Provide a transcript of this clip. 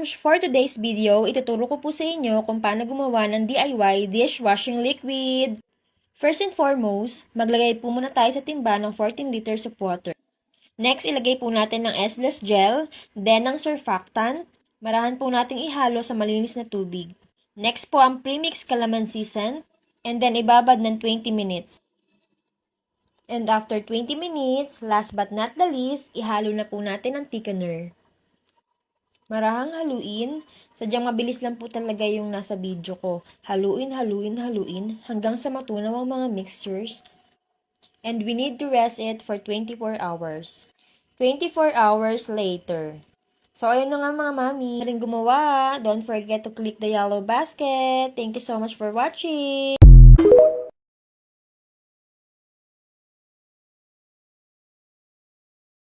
For today's video, ituturo ko po sa inyo kung paano gumawa ng DIY dishwashing liquid. First and foremost, maglagay po muna tayo sa timba ng 14 liters of water. Next, ilagay po natin ng S-less gel, then ng surfactant. Marahan po nating ihalo sa malinis na tubig. Next po ang premix calamansi scent, and then ibabad ng 20 minutes. And after 20 minutes, last but not the least, ihalo na po natin ang thickener. Marahang haluin. Sadyang mabilis lang po talaga yung nasa video ko. Haluin hanggang sa matunaw ang mga mixtures. And we need to rest it for 24 hours. 24 hours later. So, ayun na nga mga mami. Rin gumawa. Don't forget to click the yellow basket. Thank you so much for watching.